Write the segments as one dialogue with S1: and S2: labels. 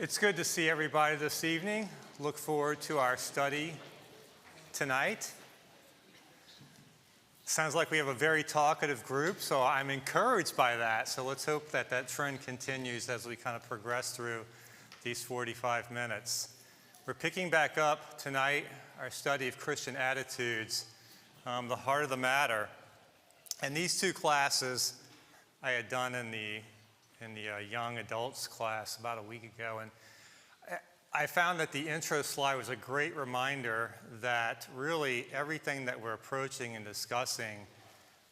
S1: It's good to see everybody this evening. Look forward to our study tonight. Sounds like we have a very talkative group, so I'm encouraged by that. So let's hope that that trend continues as we kind of progress through these 45 minutes. We're picking back up tonight our study of Christian attitudes, the heart of the matter. And these two classes I had done in the young adults class about a week ago, and I found that the intro slide was a great reminder that really everything that we're approaching and discussing,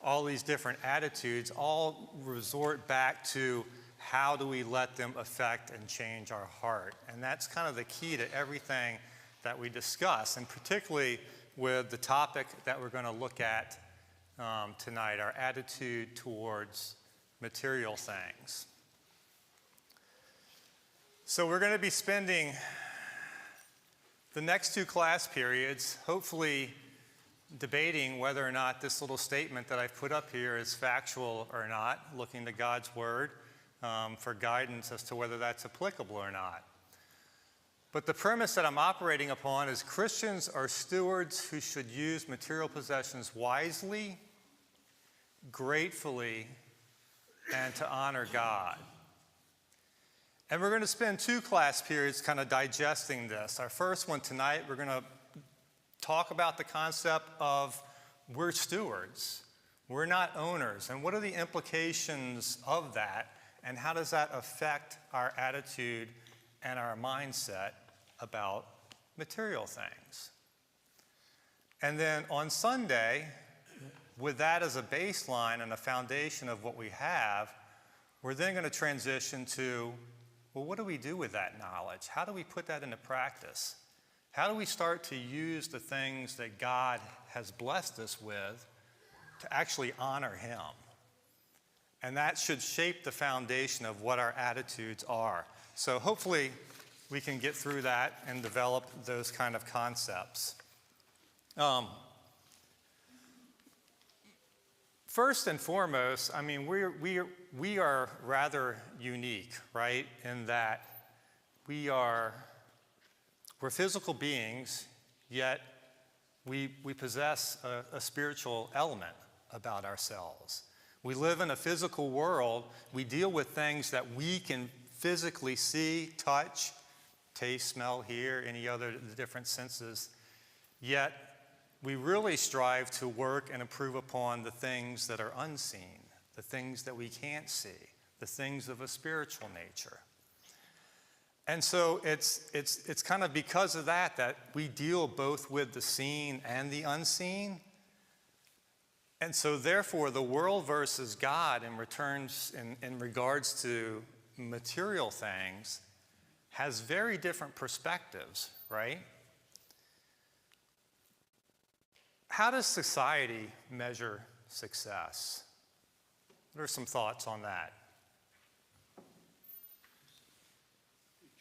S1: all these different attitudes, all resort back to how do we let them affect and change our heart. And that's kind of the key to everything that we discuss, and particularly with the topic that we're going to look at tonight, our attitude towards material things. So we're going to be spending the next two class periods hopefully debating whether or not this little statement that I've put up here is factual or not, looking to God's Word for guidance as to whether that's applicable or not. But the premise that I'm operating upon is Christians are stewards who should use material possessions wisely, gratefully, and to honor God. And we're going to spend two class periods kind of digesting this. Our first one tonight, we're going to talk about the concept of we're stewards. We're not owners. And what are the implications of that? And how does that affect our attitude and our mindset about material things? And then on Sunday, with that as a baseline and a foundation of what we have, we're then going to transition to, well, what do we do with that knowledge? How do we put that into practice? How do we start to use the things that God has blessed us with to actually honor Him? And that should shape the foundation of what our attitudes are. So hopefully we can get through that and develop those kind of concepts. First and foremost, I mean, we are rather unique, right? In that we're physical beings, yet we possess a spiritual element about ourselves. We live in a physical world. We deal with things that we can physically see, touch, taste, smell, hear, any other different senses. Yet we really strive to work and improve upon the things that are unseen, the things that we can't see, the things of a spiritual nature. And so it's kind of because of that we deal both with the seen and the unseen. And so therefore the world versus God in regards to material things has very different perspectives, right? How does society measure success? What are some thoughts on that?
S2: The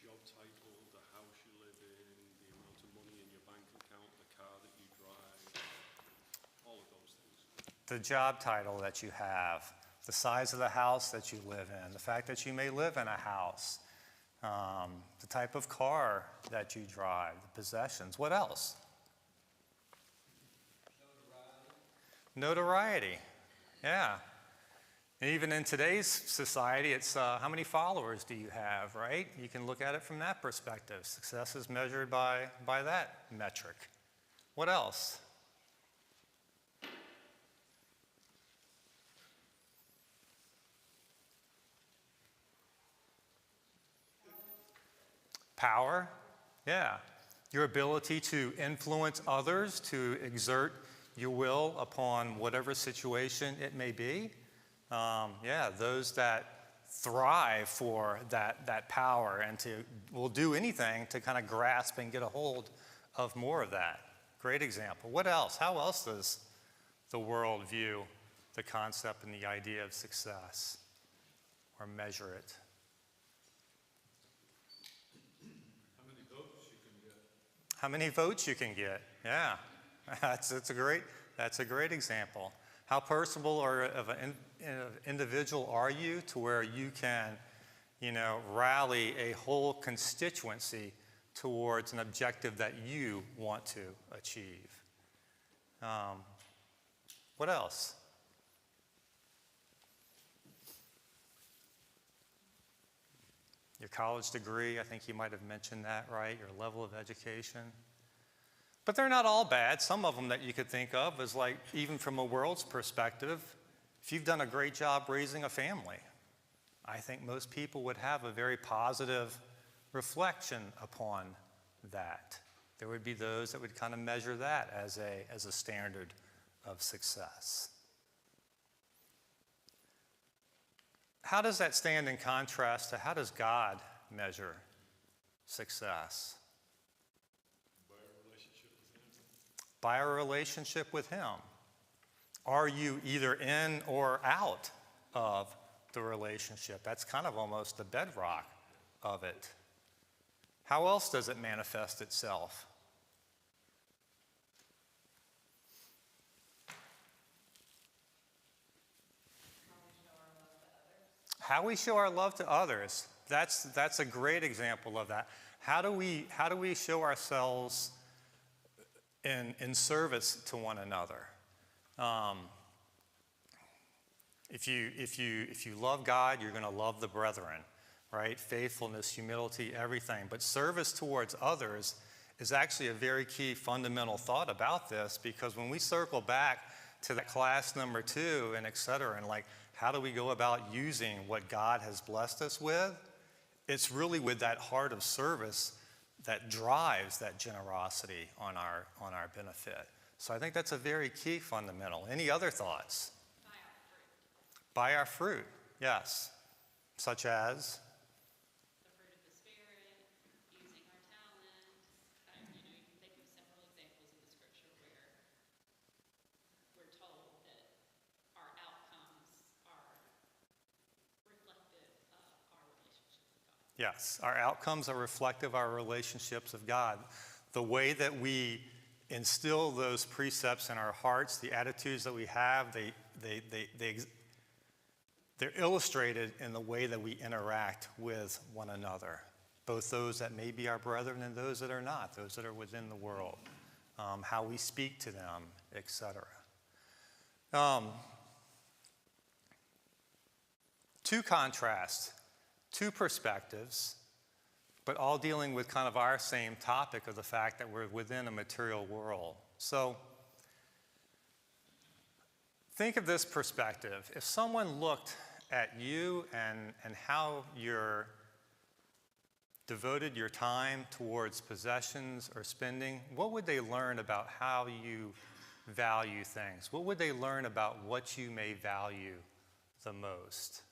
S2: job title, the house you live in, the amount of money in your bank account, the car that you drive, all of those things.
S1: The job title that you have, the size of the house that you live in, the fact that you may live in a house, the type of car that you drive, the possessions. What else? Notoriety, yeah. And even in today's society, it's how many followers do you have, right? You can look at it from that perspective. Success is measured by that metric. What else? Power, yeah. Your ability to influence others, to exert your will upon whatever situation it may be. Those that thrive for that power and will do anything to kind of grasp and get a hold of more of that. Great example. What else? How else does the world view the concept and the idea of success or measure it? How many votes you can get? Yeah. That's a great example. How personable or of an individual are you to where you can rally a whole constituency towards an objective that you want to achieve. What else? Your college degree, I think you might have mentioned that, right? Your level of education. But they're not all bad. Some of them that you could think of is like, even from a world's perspective, if you've done a great job raising a family, I think most people would have a very positive reflection upon that. There would be those that would kind of measure that as a standard of success. How does that stand in contrast to how does God measure success? By our relationship with Him. Are you either in or out of the relationship? That's kind of almost the bedrock of it. How else does it manifest itself? How we show our love to others. That's a great example of that. How do we show ourselves in service to one another? If you love God, you're going to love the brethren, right? Faithfulness, humility, everything. But service towards others is actually a very key fundamental thought about this, because when we circle back to that class number 2 and et cetera, and like, how do we go about using what God has blessed us with? It's really with that heart of service that drives that generosity on our benefit. So I think that's a very key fundamental. Any other thoughts? By our fruit, yes. Such as?
S3: The fruit of the Spirit, using our talent. You can think of several examples in the scripture where we're told that our outcomes are reflective of our relationship with God.
S1: Yes, our outcomes are reflective of our relationships with God. The way that we instill those precepts in our hearts, the attitudes that we have, they're illustrated in the way that we interact with one another, both those that may be our brethren and those that are not, those that are within the world, how we speak to them, etc. Two contrasts, two perspectives, but all dealing with kind of our same topic of the fact that we're within a material world. So think of this perspective. If someone looked at you and how you're devoted your time towards possessions or spending, what would they learn about how you value things? What would they learn about what you may value the most?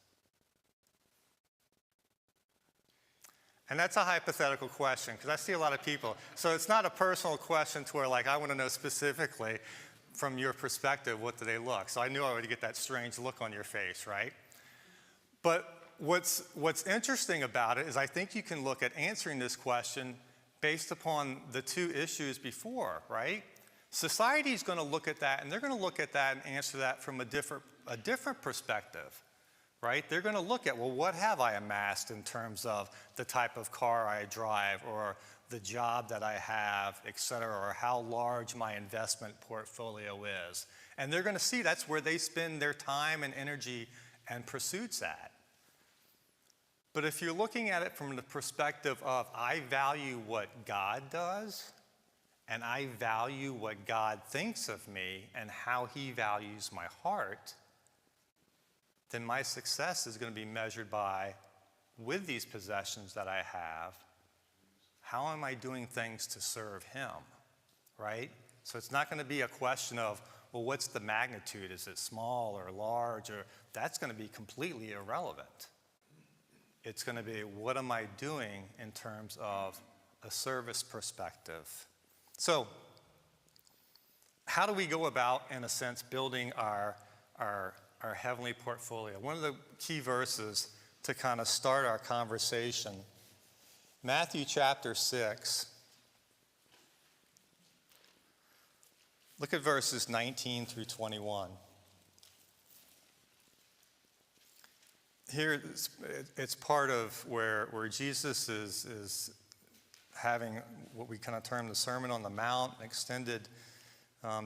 S1: And that's a hypothetical question, because I see a lot of people. So it's not a personal question to where, like, I want to know specifically from your perspective, what do they look? So I knew I would get that strange look on your face, right? But what's interesting about it is I think you can look at answering this question based upon the two issues before, right? Society is going to look at that, and they're going to look at that and answer that from a different perspective, right? They're going to look at, well, what have I amassed in terms of the type of car I drive or the job that I have, et cetera, or how large my investment portfolio is. And they're going to see that's where they spend their time and energy and pursuits at. But if you're looking at it from the perspective of, I value what God does, and I value what God thinks of me and how He values my heart, then my success is going to be measured by, with these possessions that I have, how am I doing things to serve Him, right? So it's not going to be a question of, well, what's the magnitude? Is it small or large? Or that's going to be completely irrelevant. It's going to be, what am I doing in terms of a service perspective? So how do we go about, in a sense, building our heavenly portfolio? One of the key verses to kind of start our conversation, Matthew chapter 6. Look at verses 19 through 21. here it's part of where Jesus is having what we kind of term the Sermon on the Mount, an extended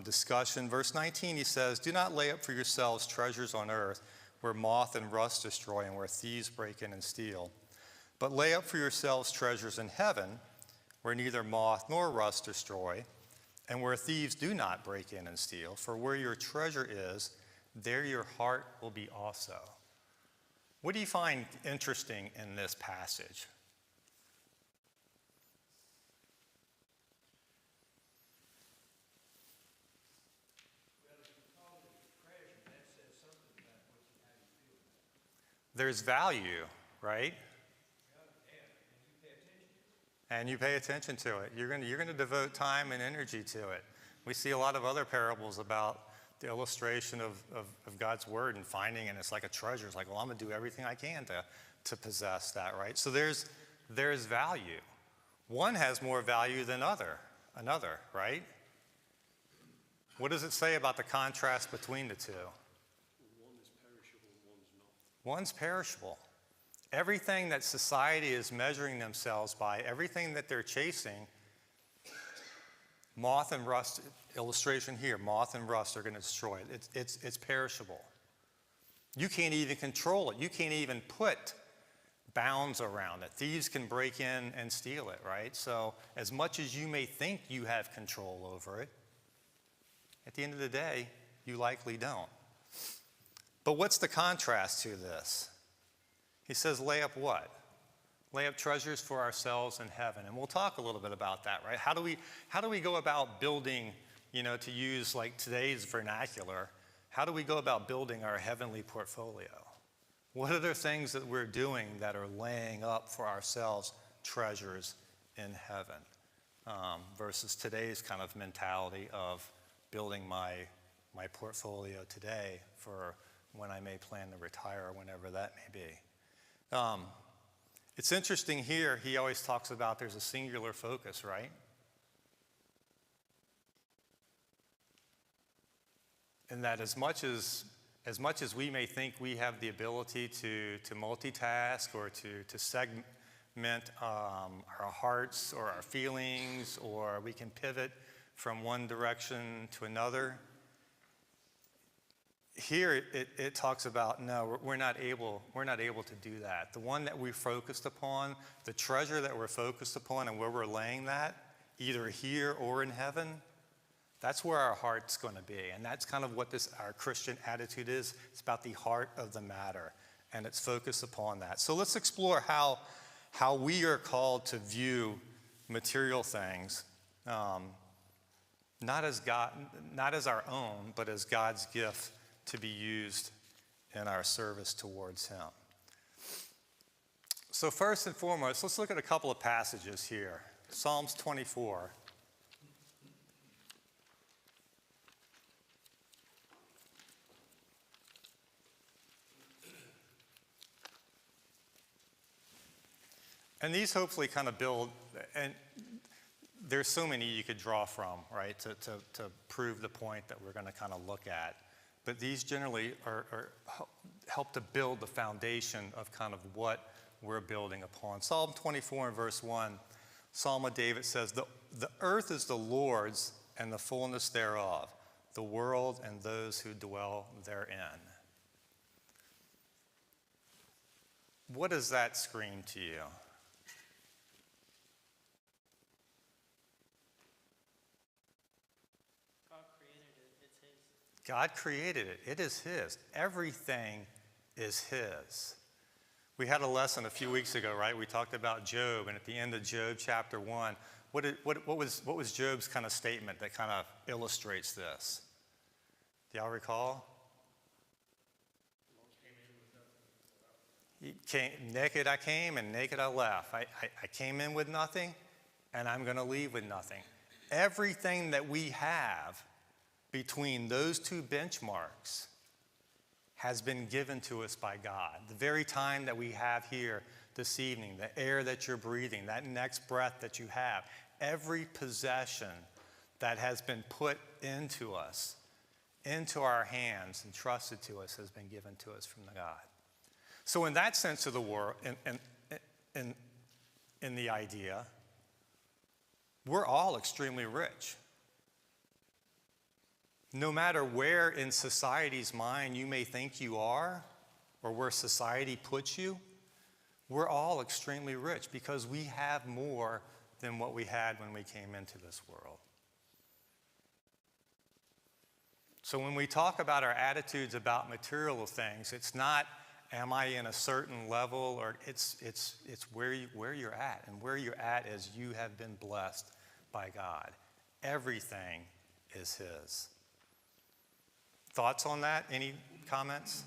S1: discussion. Verse 19, he says, "Do not lay up for yourselves treasures on earth where moth and rust destroy and where thieves break in and steal. But lay up for yourselves treasures in heaven where neither moth nor rust destroy and where thieves do not break in and steal. For where your treasure is, there your heart will be also." What do you find interesting in this passage? There's value, right? And you pay attention to it. You're going to devote time and energy to it. We see a lot of other parables about the illustration of God's word and finding, and it's like a treasure. It's like, well, I'm going to do everything I can to possess that, right? So there's value. One has more value than another, right? What does it say about the contrast between the two?
S2: One is perishable, one's not.
S1: One's perishable. Everything that society is measuring themselves by, everything that they're chasing, moth and rust, illustration here, moth and rust are going to destroy it. It's perishable. You can't even control it. You can't even put bounds around it. Thieves can break in and steal it, right? So as much as you may think you have control over it, at the end of the day, you likely don't. But what's the contrast to this? He says, lay up what? Lay up treasures for ourselves in heaven. And we'll talk a little bit about that, right? How do we go about building, to use like today's vernacular, how do we go about building our heavenly portfolio? What are the things that we're doing that are laying up for ourselves treasures in heaven versus today's kind of mentality of building my portfolio today for when I may plan to retire or whenever that may be. It's interesting here, he always talks about there's a singular focus, right? And that as much as we may think we have the ability to multitask or to segment our hearts or our feelings, or we can pivot from one direction to another, here it talks about, no, we're not able to do that. The one that we focused upon, the treasure that we're focused upon and where we're laying that, either here or in heaven, that's where our heart's going to be. And that's kind of what our Christian attitude is. It's about the heart of the matter, and it's focused upon that. So let's explore how we are called to view material things, not as our own, but as God's gift to be used in our service towards him. So first and foremost, let's look at a couple of passages here. Psalms 24. And these hopefully kind of build, and there's so many you could draw from, right, to prove the point that we're going to kind of look at. But these generally help to build the foundation of kind of what we're building upon. Psalm 24 and verse 1, Psalm of David says, the earth is the Lord's and the fullness thereof, the world and those who dwell therein. What does that scream to you? God created it. It is his. Everything is his. We had a lesson a few weeks ago, right? We talked about Job, and at the end of Job chapter 1, what was Job's kind of statement that kind of illustrates this? Do y'all recall? Naked I came and naked I left. I came in with nothing, and I'm going to leave with nothing. Everything that we have between those two benchmarks has been given to us by God. The very time that we have here this evening, the air that you're breathing, that next breath that you have, every possession that has been put into us, into our hands and trusted to us has been given to us from the God. So in that sense of the word, in the idea, we're all extremely rich. No matter where in society's mind you may think you are, or where society puts you, we're all extremely rich because we have more than what we had when we came into this world. So when we talk about our attitudes about material things, it's not, am I in a certain level, or it's where you're at. And where you're at is you have been blessed by God. Everything is His. Thoughts on that? Any comments?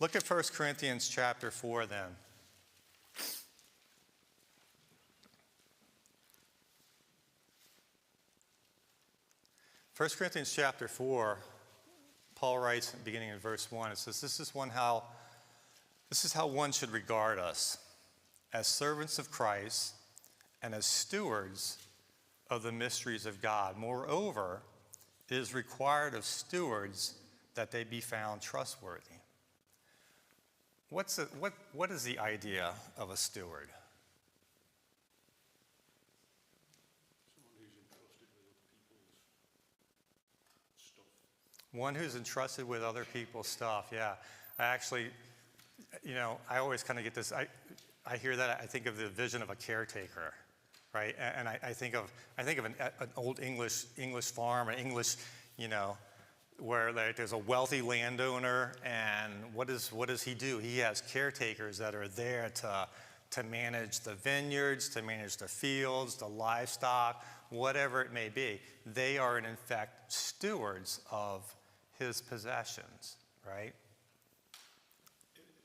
S1: Look at 1 Corinthians chapter 4 then. 1 Corinthians chapter 4, Paul writes, beginning in verse 1, it says, This is how one should regard us, as servants of Christ and as stewards of the mysteries of God. Moreover, it is required of stewards that they be found trustworthy. What is the idea of a steward?
S2: Someone who's entrusted with other people's stuff.
S1: One who's entrusted with other people's stuff, yeah. I actually, I always kind of get this, I hear that, I think of the vision of a caretaker, right? And I think of an old English farm, an English, where there's a wealthy landowner, and what does he do? He has caretakers that are there to manage the vineyards, to manage the fields, the livestock, whatever it may be. They are, in fact, stewards of his possessions, right?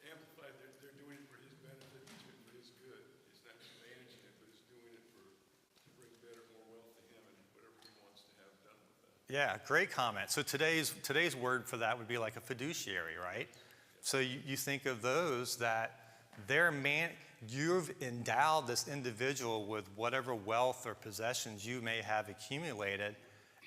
S2: Amplified, they're doing it for his benefit, for his good. He's not managing it, but he's doing it to bring better, more wealth to him and whatever he wants to have done with that.
S1: Yeah, great comment. So today's word for that would be like a fiduciary, right? So you think of those that you've endowed this individual with whatever wealth or possessions you may have accumulated,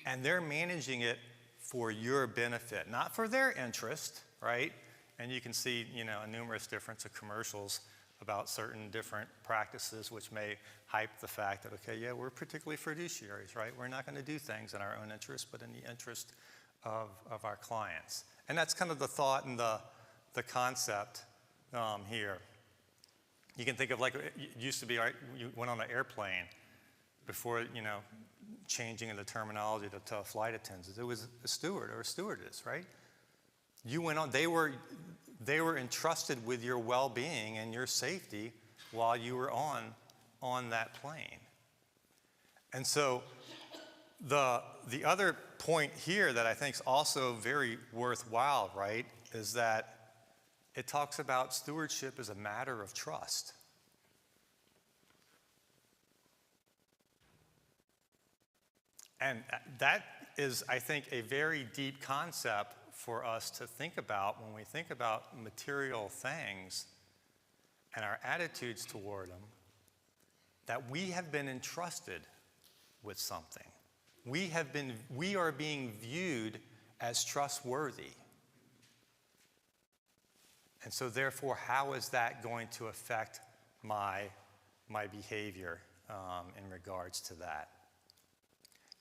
S1: and they're managing it for your benefit, not for their interest, right? And you can see, a numerous difference of commercials about certain different practices which may hype the fact that, okay, yeah, we're particularly fiduciaries, right? We're not going to do things in our own interest, but in the interest of our clients. And that's kind of the thought and the concept here. You can think of like, it used to be, right, you went on an airplane before, changing the terminology to flight attendants. It was a steward or a stewardess, right? You went on, they were entrusted with your well-being and your safety while you were on that plane. And so the other point here that I think is also very worthwhile, right, is that it talks about stewardship as a matter of trust. And that is, I think, a very deep concept for us to think about when we think about material things and our attitudes toward them, that we have been entrusted with something. We are being viewed as trustworthy. And so therefore, how is that going to affect my behavior in regards to that?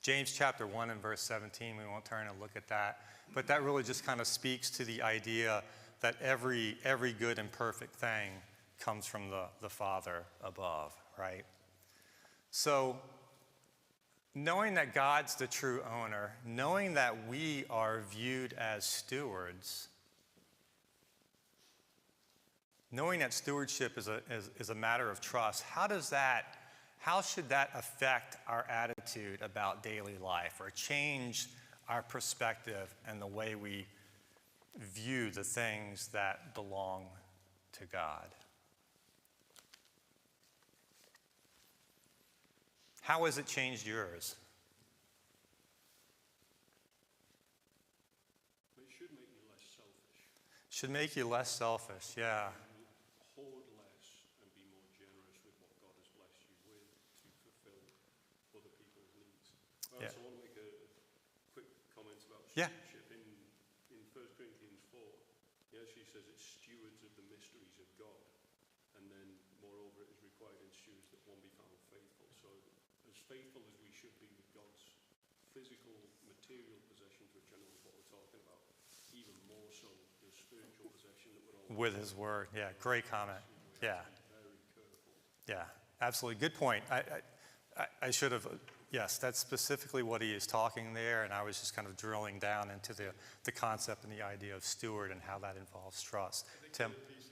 S1: James chapter 1 and verse 17, we won't turn and look at that, but that really just kind of speaks to the idea that every good and perfect thing comes from the Father above, right? So knowing that God's the true owner, knowing that we are viewed as stewards, knowing that stewardship is a matter of trust, how should that affect our attitude about daily life or change our perspective and the way we view the things that belong to God? How has it changed yours?
S2: But it should make you less selfish.
S1: Should make you less selfish, yeah.
S2: Hoard less and be more generous with what God has blessed you with to fulfill other people's needs. I
S1: Yeah.
S2: also want to make a quick
S1: Yeah.
S2: stewardship. In 1 Corinthians 4, yeah, she says it's stewards of the mysteries of God. And then, moreover, it is required in stewards that one be found faithful. So, as faithful as we should be with God's physical, material possessions, which I know is what we're talking about, even more so the spiritual possession that we're all
S1: With his word. Yeah, great comment.
S2: we
S1: Yeah,
S2: have to be very careful.
S1: yeah, absolutely. Good point. I should have, yes, that's specifically what he is talking there, and I was just kind of drilling down into the concept and the idea of steward and how that involves trust.
S4: I think
S1: Tim?
S4: the other piece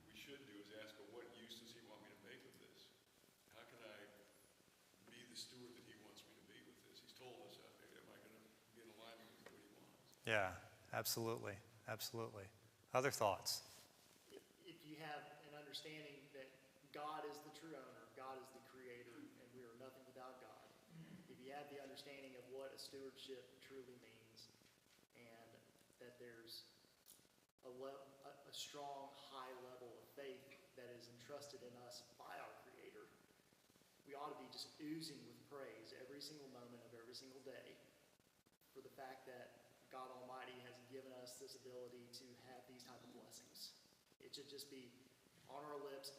S4: we should do is ask him, what use does he want me to make of this? How can I be the steward that he wants me to be with this? He's told us, am I going to be in alignment with what he wants?
S1: Yeah, absolutely, absolutely. Other thoughts?
S5: If you have an understanding that God is the true owner, God is the creator, and we are nothing without God, if you have the understanding of what a stewardship truly means, and that there's a strong, high level of faith that is entrusted in us by our creator, we ought to be just oozing with praise every single moment of every single day for the fact that God Almighty has given us this ability to have these type of blessings. It should just be on our lips.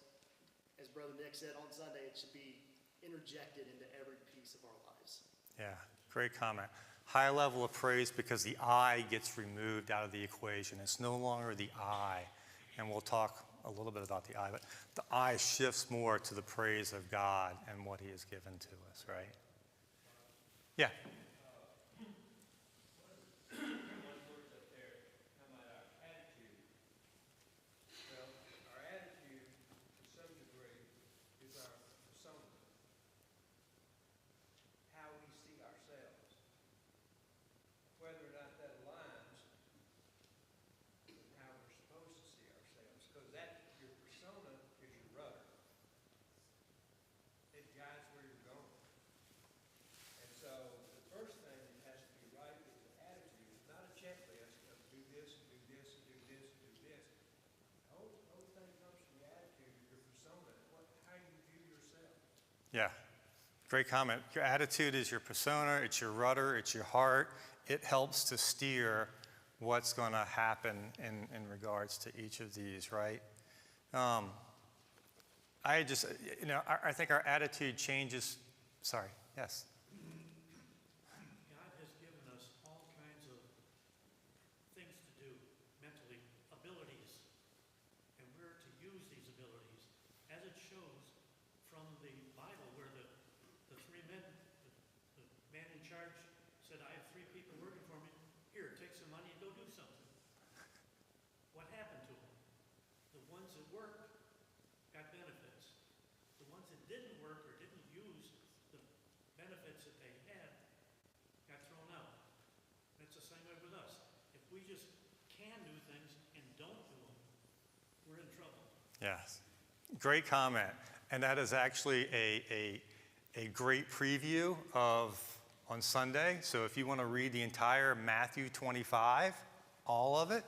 S5: As Brother Nick said on Sunday, it should be interjected into every piece of our lives.
S1: Yeah, great comment. High level of praise because the I gets removed out of the equation. It's no longer the I, and we'll talk a little bit about the I, but the I shifts more to the praise of God and what he has given to us, right? Yeah.
S6: One words up there, how about our attitude? Well, our attitude, to some degree, is our persona, how we see ourselves. Whether or not that aligns with how we're supposed to see ourselves, because that, your persona is your rudder. It guides where you're going. And so, the first thing that has to be right is an attitude, not a checklist of do this, and do this, and do this, and do this. The whole thing comes from the attitude, your persona, how you view yourself.
S1: Yeah, great comment. Your attitude is your persona, it's your rudder, it's your heart. It helps to steer what's going to happen in regards to each of these, right? I just, I think our attitude changes. Sorry, yes.
S7: God has given us all kinds of things to do mentally, abilities, and we're to use these abilities, as it shows from the Bible, where the three men, the man in charge said, I have 3 people working for me. Here, take some money and go do something. What happened to them? The ones that worked got benefits. The ones that didn't work or didn't use the benefits that they had got thrown out. That's the same way with us. If we just can do things and don't do them, we're in trouble.
S1: Yes, great comment. And that is actually a great preview of on Sunday. So if you want to read the entire Matthew 25, all of it,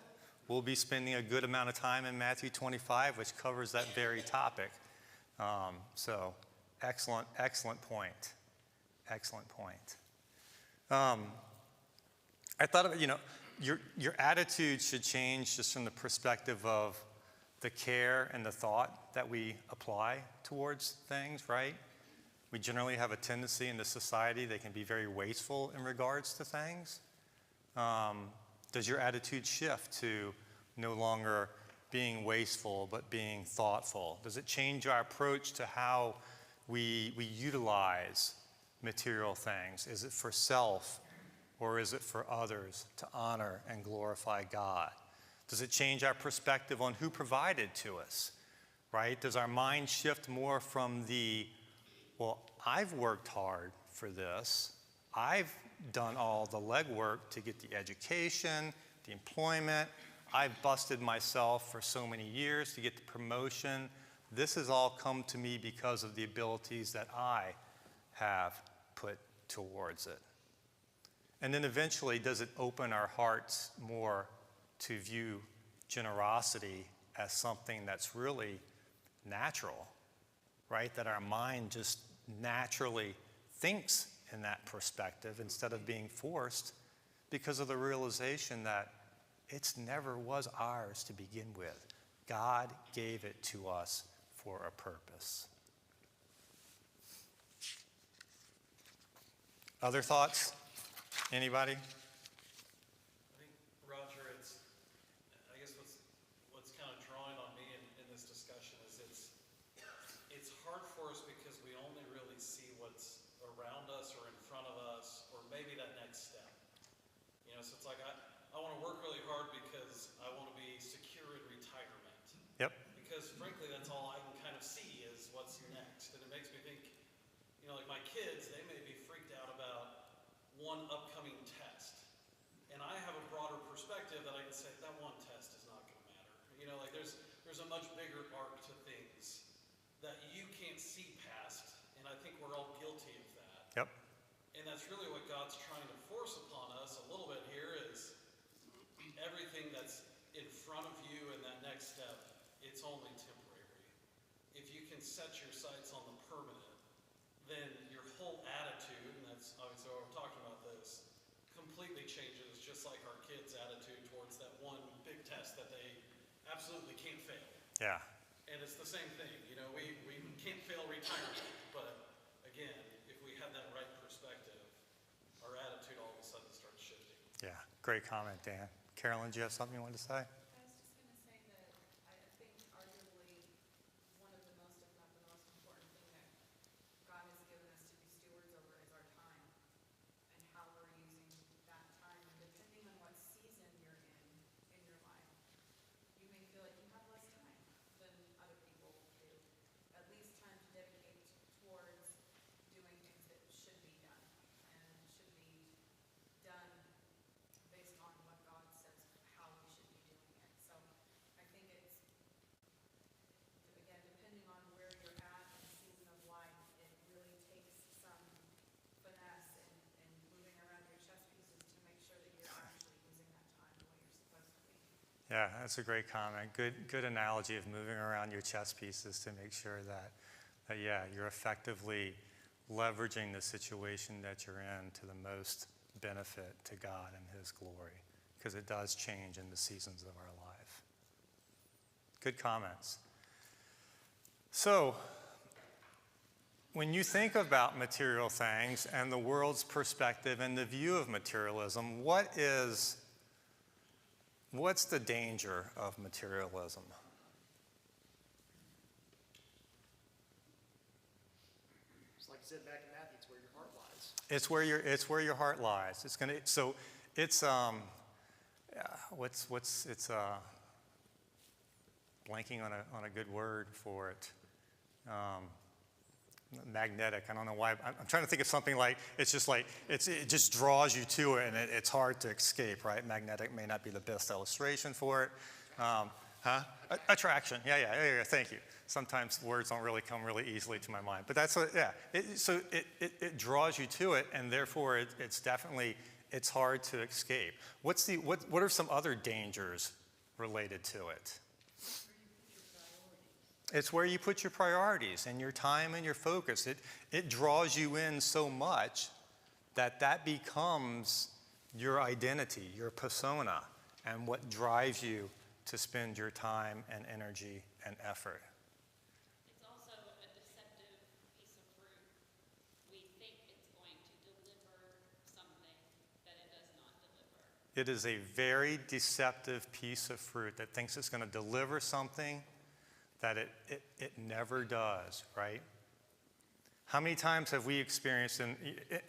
S1: we'll be spending a good amount of time in Matthew 25, which covers that very topic. So excellent point. Excellent point. I thought of, your attitude should change just from the perspective of the care and the thought that we apply towards things, right? We generally have a tendency in the society that can be very wasteful in regards to things. Does your attitude shift to no longer being wasteful but being thoughtful? Does it change our approach to how we utilize material things? Is it for self or is it for others to honor and glorify God? Does it change our perspective on who provided to us, right? Does our mind shift more from well, I've worked hard for this. I've done all the legwork to get the education, the employment. I've busted myself for so many years to get the promotion. This has all come to me because of the abilities that I have put towards it. And then eventually, does it open our hearts more to view generosity as something that's really natural, right? That our mind just naturally thinks in that perspective instead of being forced because of the realization that it's never was ours to begin with. God gave it to us for a purpose. Other thoughts? Anybody?
S8: I think, Roger, I guess what's kind of drawing on me in this discussion is it's hard for us because we only really see what's around us or in front of us, or maybe that next step. So it's like I want to work really hard because I want to be secure in retirement.
S1: Yep.
S8: Because frankly, that's all I can kind of see is what's next. And it makes me think, like my kids, they may be freaked out about one upcoming test. And I have a broader perspective that I can say that one test is not going to matter. There's a much bigger arc to things that you can't see past. And I think we're all guilty of that.
S1: Yep.
S8: And that's really what God's trying to force upon us a little bit here is everything that's in front of you and that next step, it's only temporary. If you can set your sights on the permanent, then your whole attitude, and that's obviously why we're talking about this, completely changes, just like our kids' attitude towards that one big test that they absolutely can't fail.
S1: Yeah.
S8: And it's the same thing, we can't fail retirement, but again, if we have that right perspective, our attitude all of a sudden starts shifting.
S1: Yeah. Great comment, Dan. Carolyn, do you have something you want to say?
S9: I was just going to say that I think arguably one of the most, if not the most important thing that God has given us to be stewards over is our time and how we're using that time. And depending on what season you're in your life, you may feel like you have less time than other people do. At least time to dedicate towards doing things that should be done and should be done based on what God says how we should be doing it. So I think it's, again, depending on where you're at in the season of life, it really takes some finesse and moving around your chess pieces to make sure that you're actually using that time the way you're supposed to be.
S1: Yeah, that's a great comment. Good analogy of moving around your chess pieces to make sure that you're effectively leveraging the situation that you're in to the most benefit to God and His glory, because it does change in the seasons of our life. Good comments. So, when you think about material things and the world's perspective and the view of materialism, what's the danger of materialism?
S5: It's like you said back in Matthew, it's where your heart lies.
S1: It's where your heart lies. Blanking on a good word for it. Magnetic. I don't know why. I'm trying to think of something like it just draws you to it, and it's hard to escape, right? Magnetic may not be the best illustration for it. Attraction. Yeah. Thank you. Sometimes words don't really come really easily to my mind, but that's what. Yeah. It draws you to it, and therefore it's hard to escape. What are some other dangers related to it? It's where you put your priorities and your time and your focus. It draws you in so much that becomes your identity, your persona, and what drives you to spend your time and energy and effort.
S3: It's also a deceptive piece of fruit. We think it's going to deliver something that it does not deliver.
S1: It is a very deceptive piece of fruit that thinks it's going to deliver something that it never does, right? How many times have we experienced in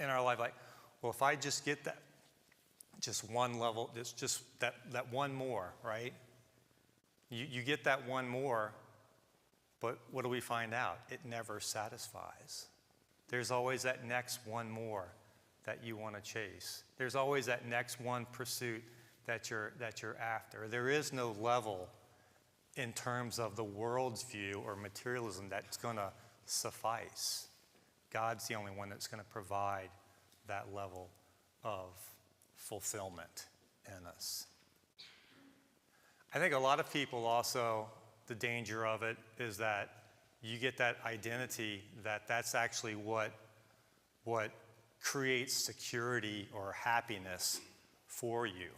S1: our life, like, well, if I just get that, just one level, just that one more, right? You get that one more, but what do we find out? It never satisfies. There's always that next one more that you want to chase. There's always that next one pursuit that you're after. There is no level in terms of the world's view or materialism that's going to suffice. God's the only one that's going to provide that level of fulfillment in us. I think a lot of people also, the danger of it is that you get that identity that's actually what creates security or happiness for you,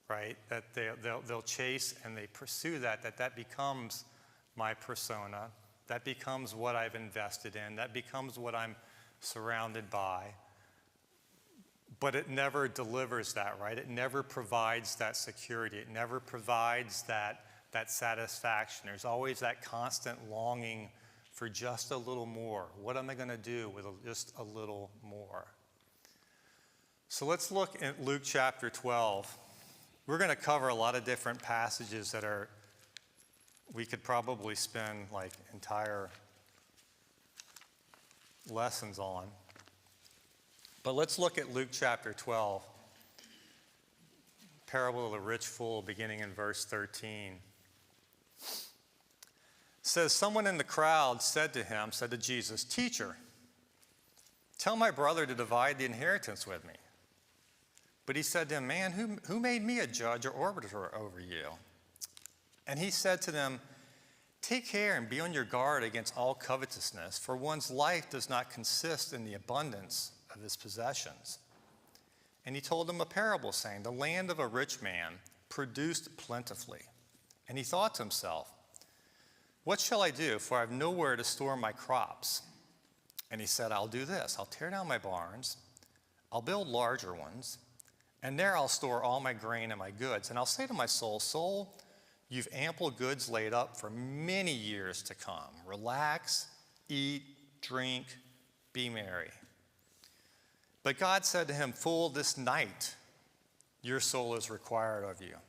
S1: right? That they'll chase and they pursue that becomes my persona. That becomes what I've invested in. That becomes what I'm surrounded by. But it never delivers that, right? It never provides that security. It never provides that satisfaction. There's always that constant longing for just a little more. What am I going to do with just a little more? So let's look at Luke chapter 12. We're going to cover a lot of different passages that we could probably spend like entire lessons on. But let's look at Luke chapter 12, parable of the rich fool, beginning in verse 13. It says, someone in the crowd said to Jesus, "Teacher, tell my brother to divide the inheritance with me." But he said to him, "Man, who made me a judge or arbiter over you?" And he said to them, "Take care and be on your guard against all covetousness, for one's life does not consist in the abundance of his possessions." And he told them a parable, saying, "The land of a rich man produced plentifully. And he thought to himself, 'What shall I do? For I have nowhere to store my crops.' And he said, 'I'll do this. I'll tear down my barns. I'll build larger ones. And there I'll store all my grain and my goods. And I'll say to my soul, soul, you've ample goods laid up for many years to come. Relax, eat, drink, be merry.' But God said to him, 'Fool, this night your soul is required of you.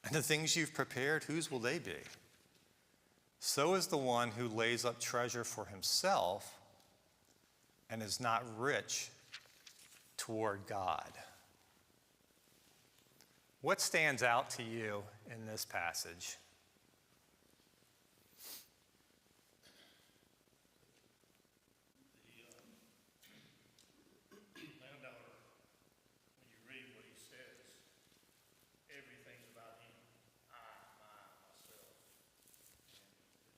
S1: And the things you've prepared, whose will they be? So is the one who lays up treasure for himself and is not rich toward God.'" What stands out to you in this passage?
S7: Landowner, when you read what he says, everything's about him. I, myself.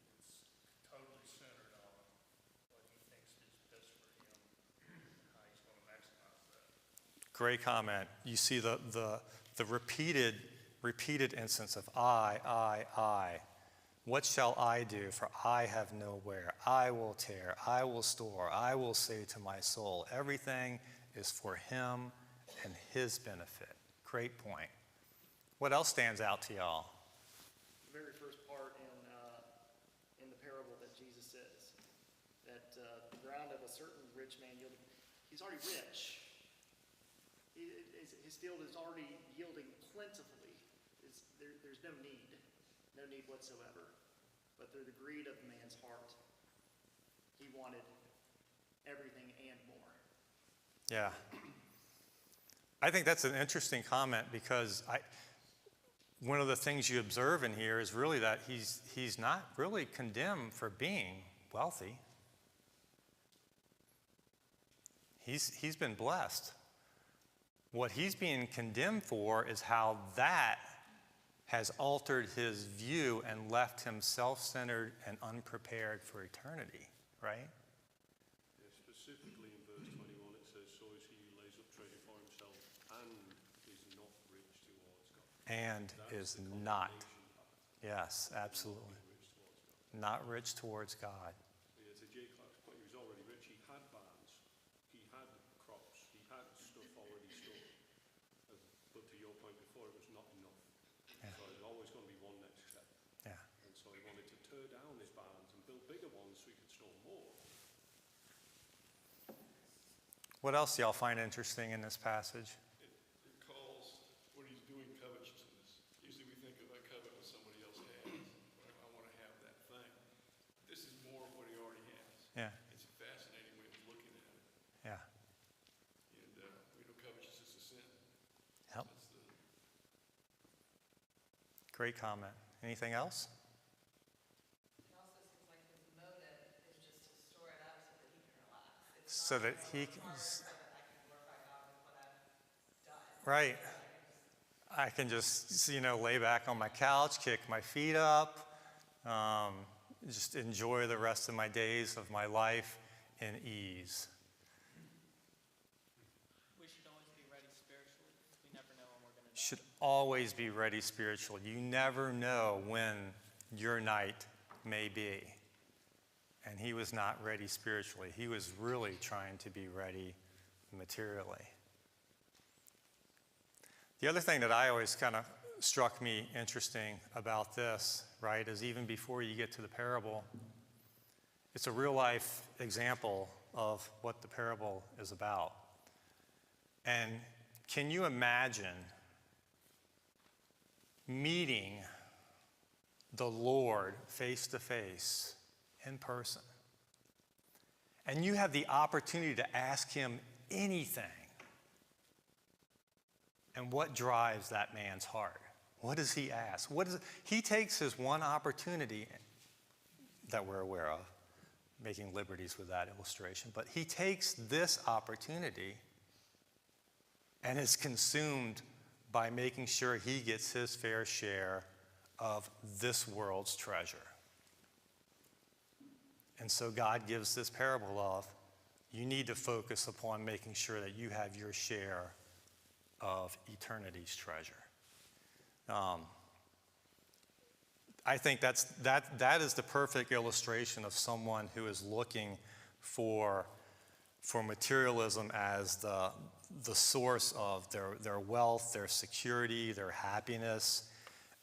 S7: And it's totally centered on what he thinks is best for him, how he's going to maximize that.
S1: Great comment. You see the repeated instance of I. What shall I do? For I have nowhere. I will tear. I will store. I will say to my soul, everything is for him and his benefit. Great point. What else stands out to y'all?
S5: The very first part in the parable that Jesus says, that the ground of a certain rich man yielded, he's already rich. His field is already yielding plentifully. There's no need whatsoever. But through the greed of the man's heart, he wanted everything and more.
S1: Yeah. I think that's an interesting comment because one of the things you observe in here is really that he's not really condemned for being wealthy. He's been blessed. What he's being condemned for is how that has altered his view and left him self-centered and unprepared for eternity, right?
S2: Yeah, specifically in verse 21 it says, "So is he who lays up treasure for himself and is not rich towards God."
S1: And
S2: That's
S1: is
S2: the
S1: not.
S2: condemnation part.
S1: Yes, absolutely.
S2: Not rich towards God.
S1: Not rich towards God.
S2: Yeah, to J. Clark's point, he was already rich. He had barns, he had crops, he had stuff already stored. But to your point before, it was not enough.
S1: Yeah.
S2: So there's always going to be one next step.
S1: Yeah.
S2: And so he wanted to tear down his barns and build bigger ones so he could store more.
S1: What else do y'all find interesting in this passage?
S4: It calls what he's doing covetousness. Usually we think of I covet what somebody else has. I want to have that thing. This is more of what he already has.
S1: Yeah.
S4: It's a fascinating way of looking at it.
S1: Yeah.
S4: And we know covetousness is sin.
S1: Yep.
S4: That's the
S1: Great comment. Anything else?
S9: It also seems like his motive is just to store it up so that he can relax. It's
S1: So
S9: not
S1: that
S9: like,
S1: he
S9: "Oh,
S1: can,
S9: it's harder so that I can glorify God with what I've done."
S1: right. I can just, lay back on my couch, kick my feet up, just enjoy the rest of my days of my life in ease.
S10: We should always be ready spiritually.
S1: should always be ready spiritually. You never know when your night may be. And he was not ready spiritually. He was really trying to be ready materially. The other thing that I always kind of struck me interesting about this, right, is even before you get to the parable, it's a real life example of what the parable is about. And can you imagine meeting the Lord face to face in person? And you have the opportunity to ask him anything. And what drives that man's heart? What does he ask? He takes his one opportunity that we're aware of, making liberties with that illustration, but he takes this opportunity and is consumed by making sure he gets his fair share of this world's treasure. And so God gives this parable of, you need to focus upon making sure that you have your share of eternity's treasure. I think that is the perfect illustration of someone who is looking for materialism as the source of their wealth, their security, their happiness,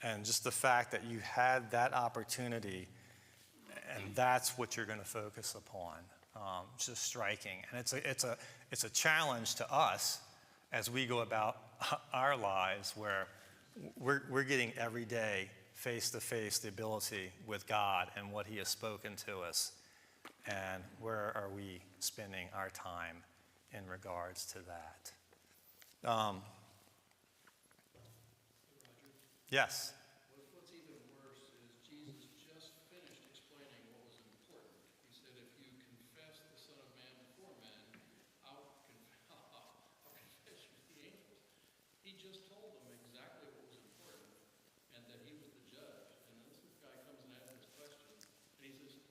S1: and just the fact that you had that opportunity, and that's what you're going to focus upon. It's just striking, and it's a challenge to us as we go about our lives, where we're getting every day face to face the ability with God and what he has spoken to us. And where are we spending our time in regards to that? Yes.
S10: What's even worse is Jesus just finished explaining what was important. He said, if you confess the Son of Man before men, I'll confess you to the angels. He just told them exactly what was important and that he was the judge. And then this guy comes and asks this question, and he says,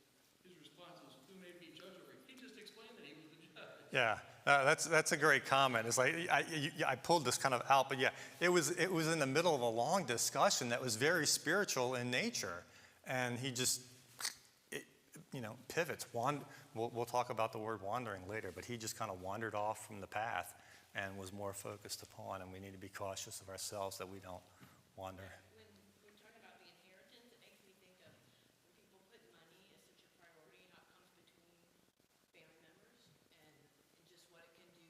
S10: his response is, who made me judge over you? He just explained that he was the judge.
S1: Yeah. That's a great comment. It's like I pulled this kind of out, but yeah, it was in the middle of a long discussion that was very spiritual in nature, and he just pivots. We'll talk about the word wandering later, but he just kind of wandered off from the path and was more focused upon, and we need to be cautious of ourselves that we don't wander.
S3: When we're talking about the inheritance, it makes me think of when people put money as such a priority and how it comes between family members and just what it can do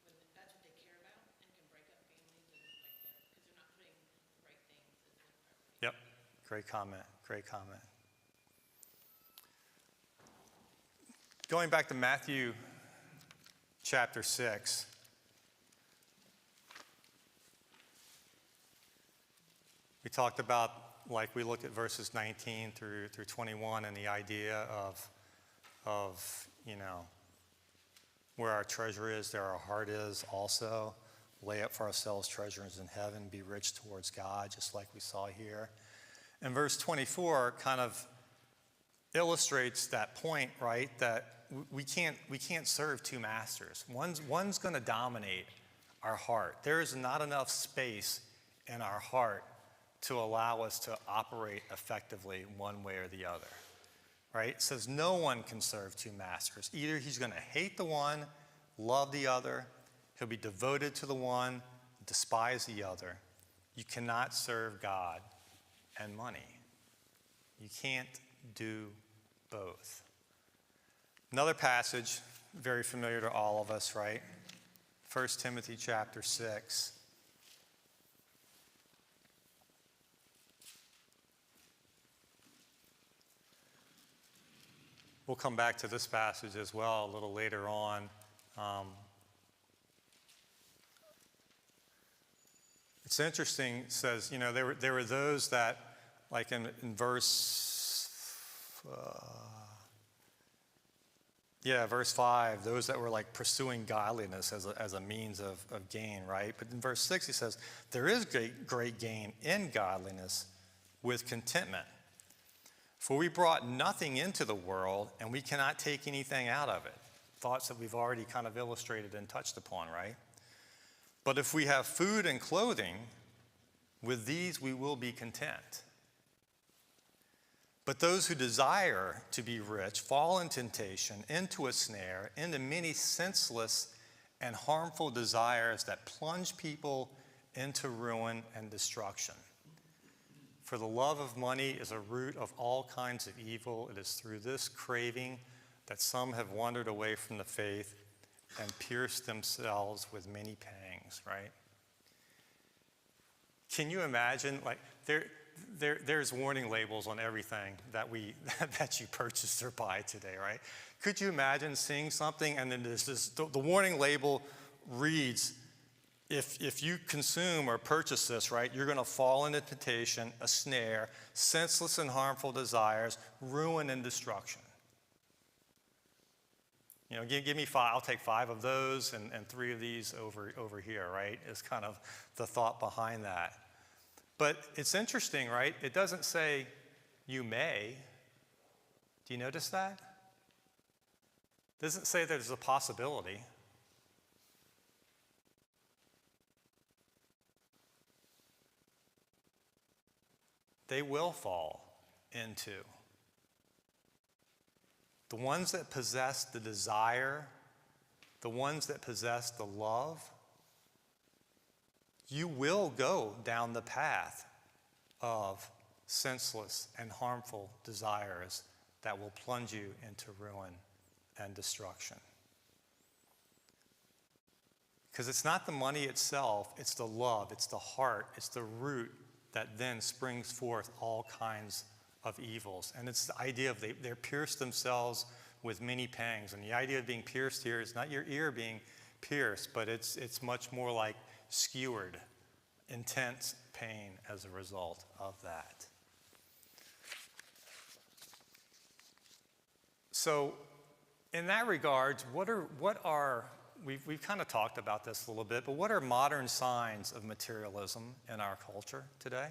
S3: when that's what they care about and can break up families and like that because they're not putting the right things as their priority.
S1: Yep. Great comment. Great comment. Going back to Matthew chapter 6. We talked about, like, we looked at verses 19 through 21 and the idea of where our treasure is, there our heart is also. Lay up for ourselves treasures in heaven, be rich towards God, just like we saw here. And verse 24 kind of illustrates that point, right? That we can't serve two masters. One's going to dominate our heart. There is not enough space in our heart to allow us to operate effectively one way or the other, right? It says no one can serve two masters. Either he's going to hate the one, love the other, he'll be devoted to the one, despise the other. You cannot serve God and money. You can't do both. Another passage, very familiar to all of us, right? 1 Timothy chapter 6. We'll come back to this passage as well a little later on. It's interesting, it says, there were those that, like in verse 5, those that were like pursuing godliness as a means of gain, right? But in verse 6, he says, there is great gain in godliness with contentment. For we brought nothing into the world, and we cannot take anything out of it. Thoughts that we've already kind of illustrated and touched upon, right? But if we have food and clothing, With these we will be content. But those who desire to be rich fall in temptation, into a snare, into many senseless and harmful desires that plunge people into ruin and destruction. For the love of money is a root of all kinds of evil. It is through this craving that some have wandered away from the faith and pierced themselves with many pangs, right? Can you imagine, like, there's warning labels on everything that that you purchase or buy today, right? Could you imagine seeing something and then the warning label reads, if you consume or purchase this, right, you're going to fall into temptation, a snare, senseless and harmful desires, ruin and destruction. You know, give me 5, I'll take 5 of those and 3 of these over here, right, is kind of the thought behind that. But it's interesting, right? It doesn't say you may. Do you notice that? It doesn't say there's a possibility. They will fall into. The ones that possess the desire, the ones that possess the love, you will go down the path of senseless and harmful desires that will plunge you into ruin and destruction. Because it's not the money itself, it's the love, it's the heart, it's the root that then springs forth all kinds of evils. And it's the idea of they're pierced themselves with many pangs. And the idea of being pierced here is not your ear being pierced, but it's much more like skewered, intense pain as a result of that. So in that regard, we've kind of talked about this a little bit, but what are modern signs of materialism in our culture today?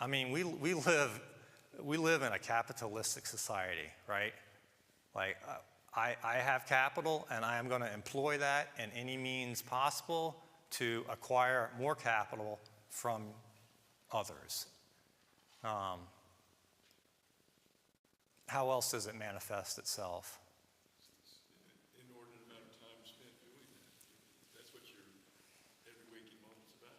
S1: I mean, we live in a capitalistic society, right? Like, I have capital, and I am going to employ that in any means possible to acquire more capital from others. How else does it manifest itself?
S4: Inordinate amount of time spent doing that. That's what your every waking moment's about.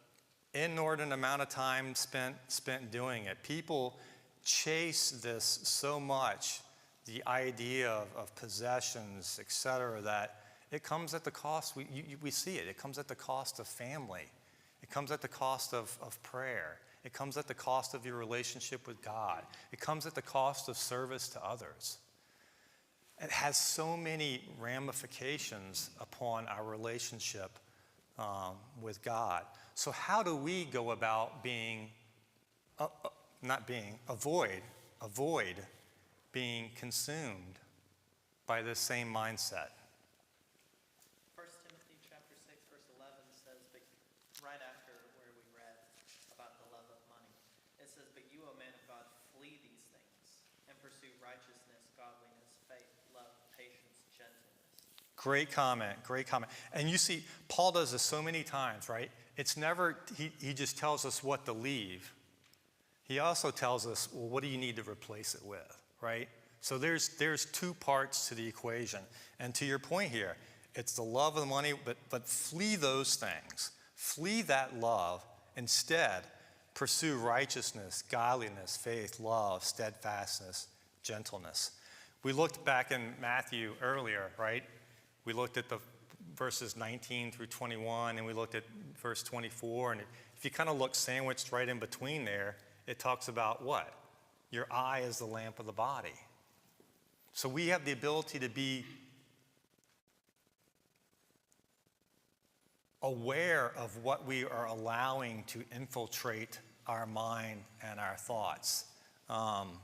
S1: Inordinate amount of time spent doing it. People chase this so much, the idea of possessions, etc., that it comes at the cost, we see it comes at the cost of family. It comes at the cost of prayer. It comes at the cost of your relationship with God. It comes at the cost of service to others. It has so many ramifications upon our relationship with God. So how do we go about avoid being consumed by this same mindset?
S11: 1 Timothy chapter 6, verse 11 says, but right after where we read about the love of money, it says, but you, O man of God, flee these things and pursue righteousness, godliness, faith, love, patience, gentleness.
S1: Great comment, great comment. And you see, Paul does this so many times, right? It's never, he just tells us what to leave. He also tells us, well, what do you need to replace it with, right? So there's 2 parts to the equation. And to your point here, it's the love of the money, but flee those things. Flee that love. Instead, pursue righteousness, godliness, faith, love, steadfastness, gentleness. We looked back in Matthew earlier, right? We looked at the verses 19 through 21, and we looked at verse 24. And if you kind of look sandwiched right in between there, it talks about what? Your eye is the lamp of the body. So we have the ability to be aware of what we are allowing to infiltrate our mind and our thoughts. And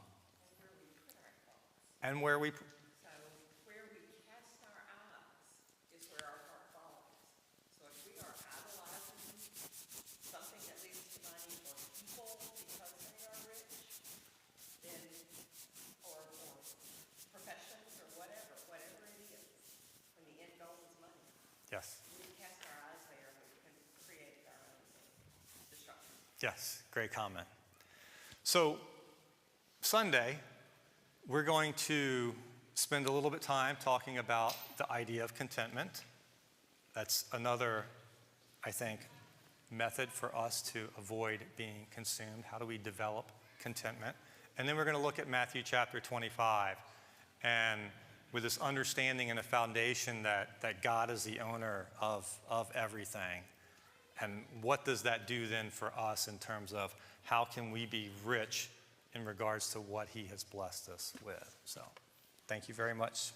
S1: where we
S12: So where we cast our eyes is where our heart follows. So if we are idolizing something that leads to money or people because they are rich, then, or professions or whatever it is, when the end goal is money,
S1: yes.
S12: we cast our eyes there, we can create our own thing.
S1: Yes, great comment. So, Sunday, we're going to spend a little bit of time talking about the idea of contentment. That's another, I think, method for us to avoid being consumed. How do we develop contentment? And then we're going to look at Matthew chapter 25. And with this understanding and a foundation that God is the owner of everything. And what does that do then for us in terms of how can we be rich in regards to what he has blessed us with? So, thank you very much.